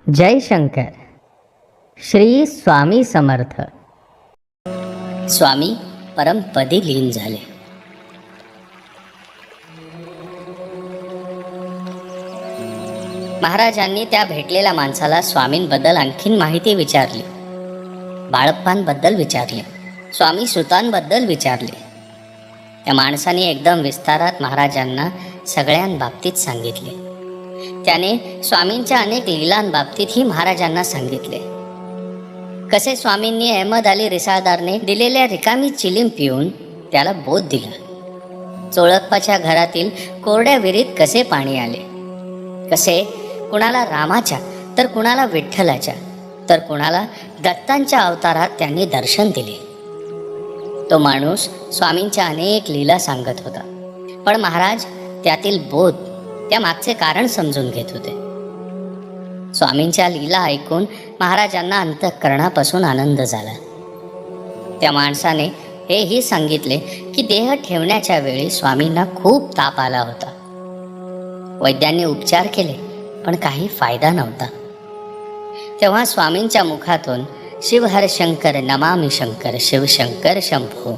जय शंकर. श्री स्वामी समर्थ. स्वामी परमपदी लीन झाले. महाराजांनी त्या भेटलेल्या माणसाला स्वामींबद्दल आणखीन माहिती विचारली. बाळप्पांबद्दल विचारले, स्वामी सुतांबद्दल विचारले. त्या माणसाने एकदम विस्तारात महाराजांना सगळ्यांबाबतीत सांगितले. त्याने स्वामींच्या अनेक लीलांबाबतीतही महाराजांना सांगितले. कसे स्वामींनी अहमद अली रिसाळदारने दिलेल्या रिकामी चिलीम पिऊन त्याला बोध दिला. चोळप्पाच्या घरातील कोरड्या विहिरीत कसे पाणी आले, कसे कुणाला रामाच्या तर कुणाला विठ्ठलाच्या तर कुणाला दत्तांच्या अवतारात त्यांनी दर्शन दिले. तो माणूस स्वामींच्या अनेक लीला सांगत होता, पण महाराज त्यातील बोध, त्या मागचे कारण समजून घेत होते. स्वामींच्या लीला ऐकून महाराजांना अंतःकरणापासून आनंद झाला. त्या माणसाने हेही सांगितले की देह ठेवण्याच्या वेळी स्वामींना खूप ताप आला होता. वैद्यांनी उपचार केले पण काही फायदा नव्हता. तेव्हा स्वामींच्या मुखातून शिवहर शंकर नमामि शंकर शिवशंकर शंभो,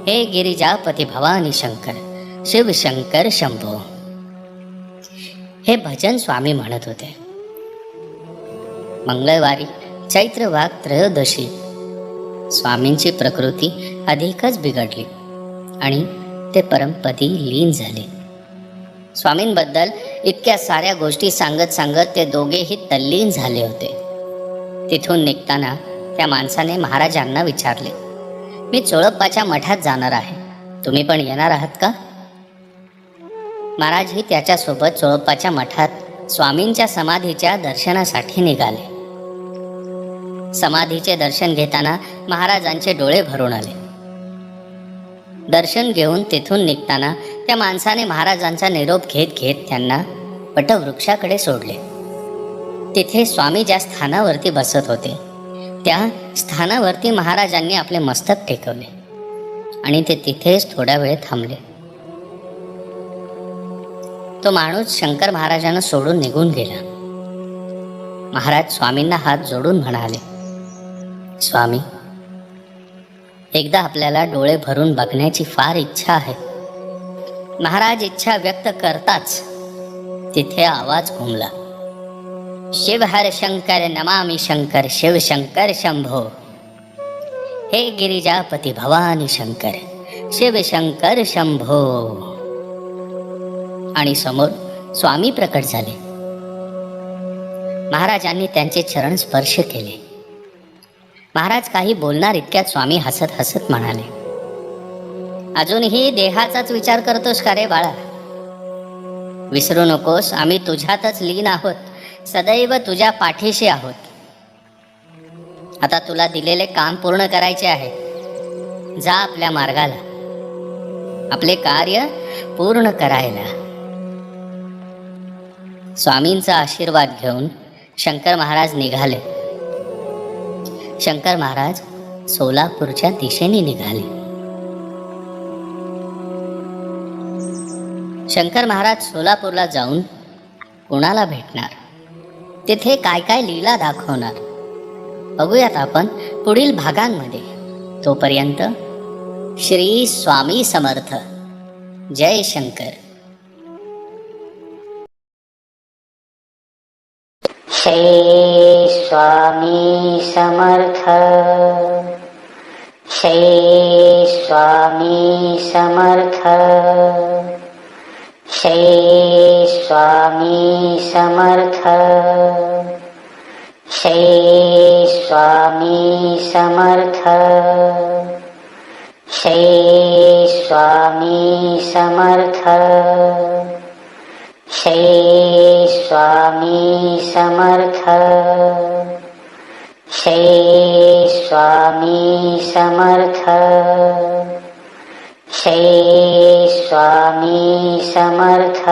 हे गिरिजापती भवानी शंकर शिवशंकर शंभो, हे भजन स्वामी म्हणत होते. मंगळवारी चैत्रवाग त्रयोदशी स्वामींची प्रकृती अधिकच बिघडली आणि ते परमपदी लीन झाले. स्वामींबद्दल इतक्या साऱ्या गोष्टी सांगत सांगत ते दोघेही तल्लीन झाले होते. तिथून निघताना त्या माणसाने महाराजांना विचारले, मी चोळप्पाच्या मठात जाणार आहे, तुम्ही पण येणार आहात का? महाराजही त्याच्यासोबत चोळप्पाच्या मठात स्वामींच्या समाधीच्या दर्शनासाठी निघाले. समाधीचे दर्शन घेताना महाराजांचे डोळे भरून आले. दर्शन घेऊन तिथून निघताना त्या माणसाने महाराजांचा निरोप घेत घेत त्यांना वटवृक्षाकडे सोडले. तिथे स्वामी ज्या स्थानावरती बसत होते त्या स्थानावरती महाराजांनी आपले मस्तक टेकवले आणि ते तिथेच थोडा वेळ थांबले. तो माणूस शंकर महाराजांना सोडून निघून गेला. महाराज स्वामींना हात जोडून म्हणाले, स्वामी, एकदा आपल्याला डोळे भरून बघण्याची फार इच्छा आहे. महाराज इच्छा व्यक्त करताच तिथे आवाज घुमला, शिवहर शंकर नमामि शंकर शिवशंकर शंभो, हे गिरिजापती भवानी शंकर शिवशंकर शंभो. आणि समोर स्वामी प्रकट झाले. महाराजांनी त्यांचे चरण स्पर्श केले. महाराज काही बोलणार इतक्यात स्वामी हसत हसत म्हणाले, अजूनही देहाचाच विचार करतोस का रे बाळा? विसरू नकोस, आम्ही तुझ्यातच लीन आहोत, सदैव तुझ्या पाठीशी आहोत. आता तुला दिलेले काम पूर्ण करायचे आहे. जा आपल्या मार्गाला, आपले कार्य पूर्ण करायला. स्वामींचा आशीर्वाद घेऊन शंकर महाराज निघाले. शंकर महाराज सोलापूरच्या दिशेने निघाले. शंकर महाराज सोलापूरला जाऊन कुणाला भेटणार, तिथे काय काय लीला दाखवणार, बघूयात आपण पुढील भागांमध्ये. तोपर्यंत श्री स्वामी समर्थ. जय शंकर. श्री स्वामी समर्थ. श्री स्वामी समर्थ. श्री स्वामी समर्थ. श्री स्वामी समर्थ. श्री स्वामी समर्थ. श्री स्वामी समर्थ. श्री स्वामी समर्थ. श्री स्वामी समर्थ.